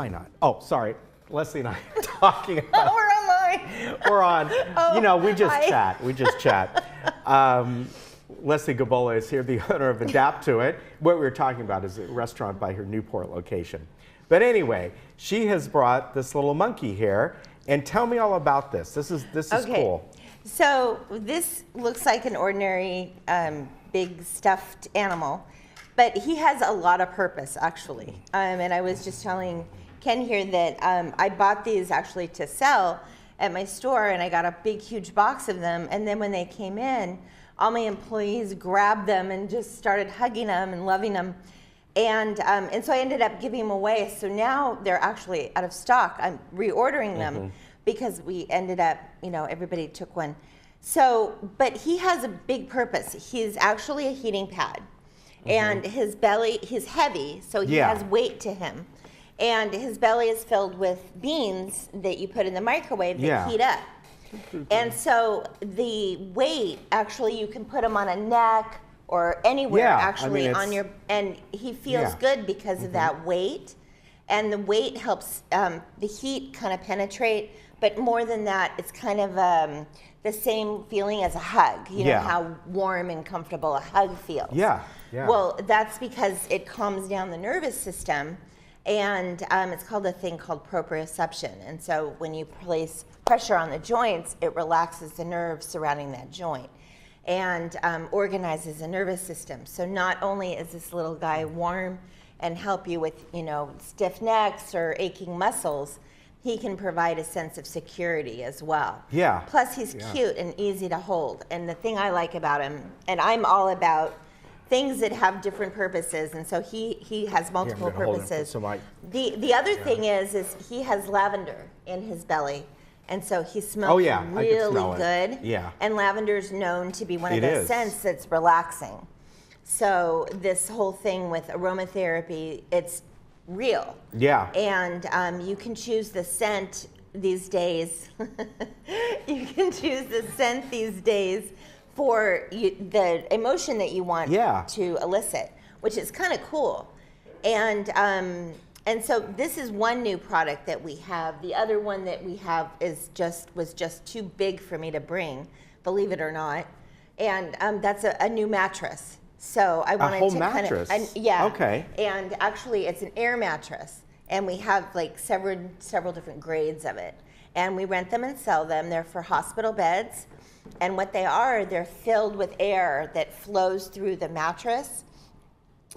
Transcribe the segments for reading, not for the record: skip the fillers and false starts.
Why not? Oh, sorry. Leslie and I are talking about. We're online. We're on. Oh, you know, we just hi. chat. We just chat. Leslie Gabola is here, the owner of Adapt-2-It. What we were talking about is a restaurant by her Newport location. But anyway, she has brought this little monkey here, and tell me all about this. This is cool. So this looks like an ordinary big stuffed animal, but he has a lot of purpose actually. And I was just telling Ken here that I bought these actually to sell at my store, and I got a big huge box of them, and then when they came in, all my employees grabbed them and just started hugging them and loving them. And so I ended up giving them away. So now they're actually out of stock. I'm reordering them because we ended up, you know, everybody took one. So, but he has a big purpose. He's actually a heating pad. And his belly, he's heavy, so he has weight to him. And his belly is filled with beans that you put in the microwave that heat up. And so the weight, actually, you can put him on a neck or anywhere actually on your, and he feels good because of that weight. And the weight helps the heat kind of penetrate, but more than that, it's kind of the same feeling as a hug. You know how warm and comfortable a hug feels. Well, that's because it calms down the nervous system, and it's called a thing called proprioception. And so when you place pressure on the joints, it relaxes the nerves surrounding that joint and organizes the nervous system. So not only is this little guy warm and help you with, you know, stiff necks or aching muscles, he can provide a sense of security as well. Plus he's cute and easy to hold. And the thing I like about him, and I'm all about things that have different purposes, and so he has multiple purposes. The other thing is he has lavender in his belly, and so he smells really good. And lavender is known to be one of those scents that's relaxing. So this whole thing with aromatherapy, it's real. And you can choose the scent these days. You can choose the scent these days for the emotion that you want to elicit, which is kind of cool. And so this is one new product that we have. The other one that we have was just too big for me to bring, believe it or not. And that's a new mattress. So I wanted to mattress. And actually it's an air mattress, and we have like several different grades of it. And we rent them and sell them. They're for hospital beds. And what they are, they're filled with air that flows through the mattress.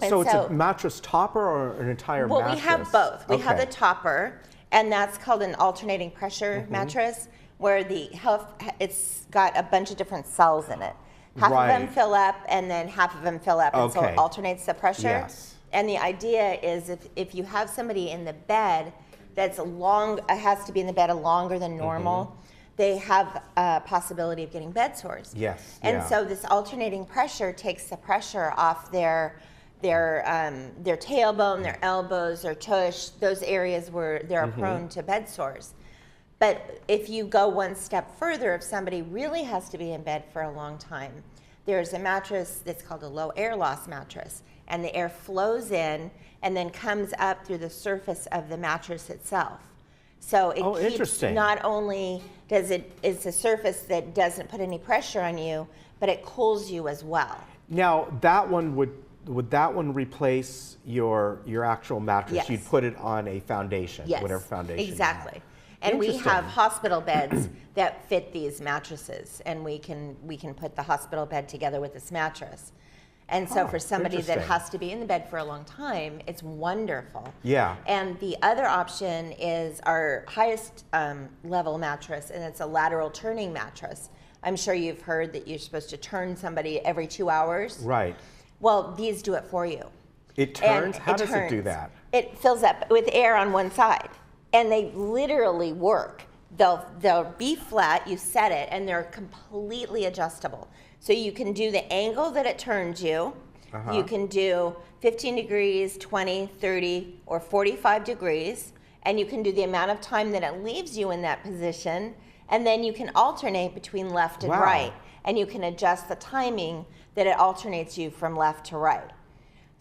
And so it's a mattress topper or an entire mattress? Well, we have both. We have the topper, and that's called an alternating pressure mattress, where it's got a bunch of different cells in it. Half of them fill up, and then half of them fill up, and so it alternates the pressure. And the idea is if you have somebody in the bed that's has to be in the bed longer than normal, they have a possibility of getting bed sores. And so this alternating pressure takes the pressure off their tailbone, their elbows, their tush, those areas where they're prone to bed sores. But if you go one step further, if somebody really has to be in bed for a long time, there's a mattress that's called a low air loss mattress, and the air flows in and then comes up through the surface of the mattress itself. So it keeps, not only it's a surface that doesn't put any pressure on you, but it cools you as well. Now that one would that one replace your actual mattress? You'd put it on a foundation, whatever foundation. Exactly. And we have hospital beds that fit these mattresses, and we can put the hospital bed together with this mattress. And so for somebody that has to be in the bed for a long time, it's wonderful. And the other option is our highest level mattress, and it's a lateral turning mattress. I'm sure you've heard that you're supposed to turn somebody every 2 hours. Well, these do it for you. It turns? How does it do that? It fills up with air on one side, and they literally work. They'll be flat, you set it, and they're completely adjustable. So you can do the angle that it turns you. You can do 15 degrees, 20, 30, or 45 degrees. And you can do the amount of time that it leaves you in that position. And then you can alternate between left and right. And you can adjust the timing that it alternates you from left to right.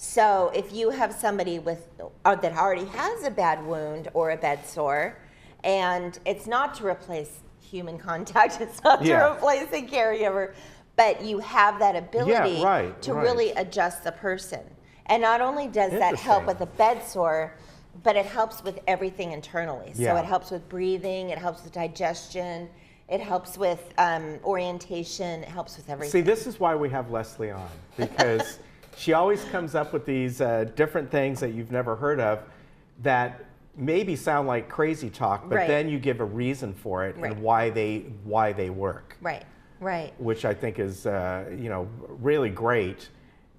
So if you have somebody that already has a bad wound or a bed sore, and it's not to replace human contact, it's not to replace a caregiver, but you have that ability to really adjust the person. And not only does that help with the bed sore, but it helps with everything internally. So it helps with breathing, it helps with digestion, it helps with orientation, it helps with everything. See, this is why we have Leslie on, because she always comes up with these different things that you've never heard of that maybe sound like crazy talk, but then you give a reason for it and why they work. Right. Which I think is really great,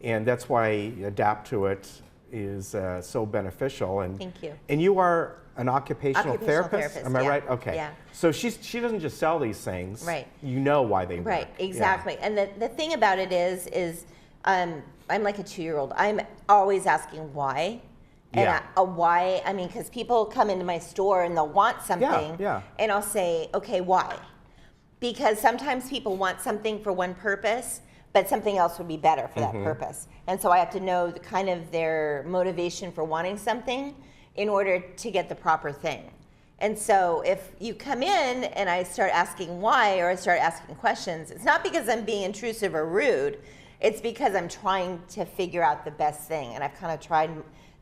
and that's why Adapt-2-It is so beneficial. And thank you. And you are an occupational therapist? Am I right? Okay. Yeah. So she doesn't just sell these things. Right. You know why they work. Right. Exactly. And the thing about it is I'm like a 2-year-old. I'm always asking why. And why? I mean, because people come into my store and they'll want something, and I'll say, okay, why? Because sometimes people want something for one purpose, but something else would be better for that purpose. And so I have to know kind of their motivation for wanting something in order to get the proper thing. And so if you come in and I start asking why, or I start asking questions, it's not because I'm being intrusive or rude, it's because I'm trying to figure out the best thing. And I've kind of tried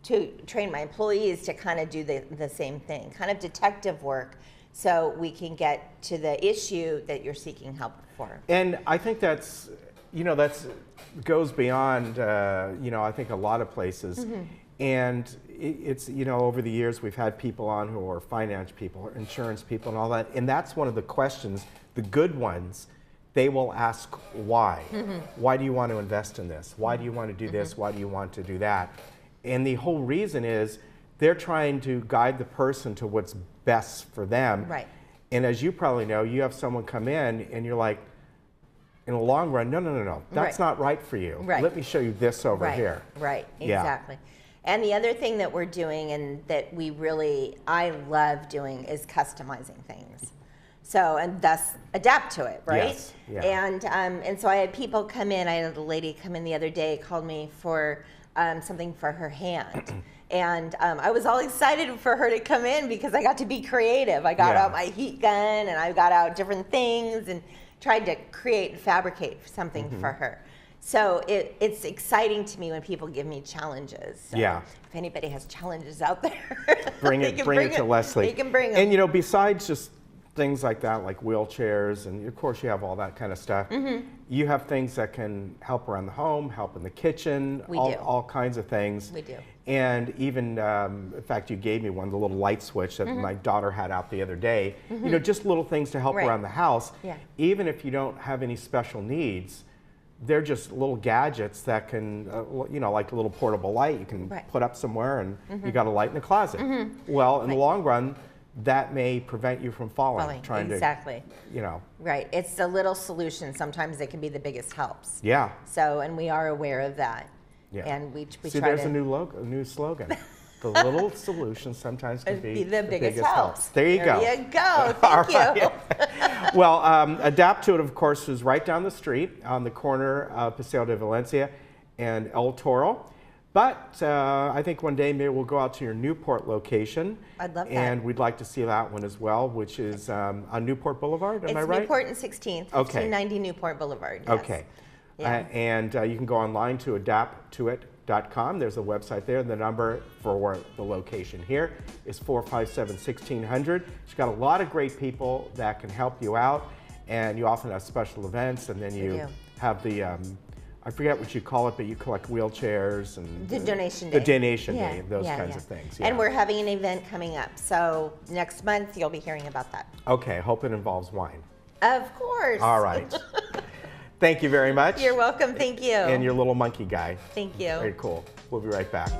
to train my employees to kind of do the same thing, kind of detective work, so we can get to the issue that you're seeking help for. And I think that's goes beyond, I think a lot of places. And it's, over the years we've had people on who are finance people, or insurance people and all that. And that's one of the questions, the good ones, they will ask why. Why do you want to invest in this? Why do you want to do this? Why do you want to do that? And the whole reason is they're trying to guide the person to what's best for them. Right. And as you probably know, you have someone come in and you're like, in the long run, no, that's not right for you. Right. Let me show you this over here. Right, exactly. And the other thing that we're doing and that I love doing is customizing things. So, and thus adapt to it, right? Yes. Yeah. And so I had people come in. I had a lady come in the other day, called me for something for her hand. And I was all excited for her to come in because I got to be creative. I got out my heat gun and I got out different things and tried to create and fabricate something for her. So it's exciting to me when people give me challenges. So if anybody has challenges out there, bring it to Leslie. You can bring them. And besides just things like that, like wheelchairs, and of course you have all that kind of stuff. You have things that can help around the home, help in the kitchen, all kinds of things. We do. And even, in fact, you gave me one, the little light switch that my daughter had out the other day. Just little things to help around the house. Even if you don't have any special needs, they're just little gadgets that can, like a little portable light you can put up somewhere, and you got a light in the closet. Well, in the long run, that may prevent you from falling. Trying exactly. to, Right. It's the little solution. Sometimes they can be the biggest helps. Yeah. So, and we are aware of that. Yeah. And we See, try there's to... a new slogan. The little solutions sometimes can be the biggest helps. There you go. There you go. Thank you. Well, Adapt-2-It, of course, is right down the street on the corner of Paseo de Valencia and El Toro. But I think one day maybe we'll go out to your Newport location. I'd love that. And we'd like to see that one as well, which is on Newport Boulevard, am I right? It's Newport and 16th, 1590 Newport Boulevard. Yes. Okay. Yeah. And you can go online to adapt-to-it.com. There's a website there. The number for the location here is 457-1600. She's got a lot of great people that can help you out. And you often have special events. And then you have the... I forget what you call it, but you collect wheelchairs and the donation day. The donation day, those kinds of things. Yeah. And we're having an event coming up, so next month you'll be hearing about that. Okay, hope it involves wine. Of course. All right. Thank you very much. You're welcome. Thank you. And your little monkey guy. Thank you. Very cool. We'll be right back.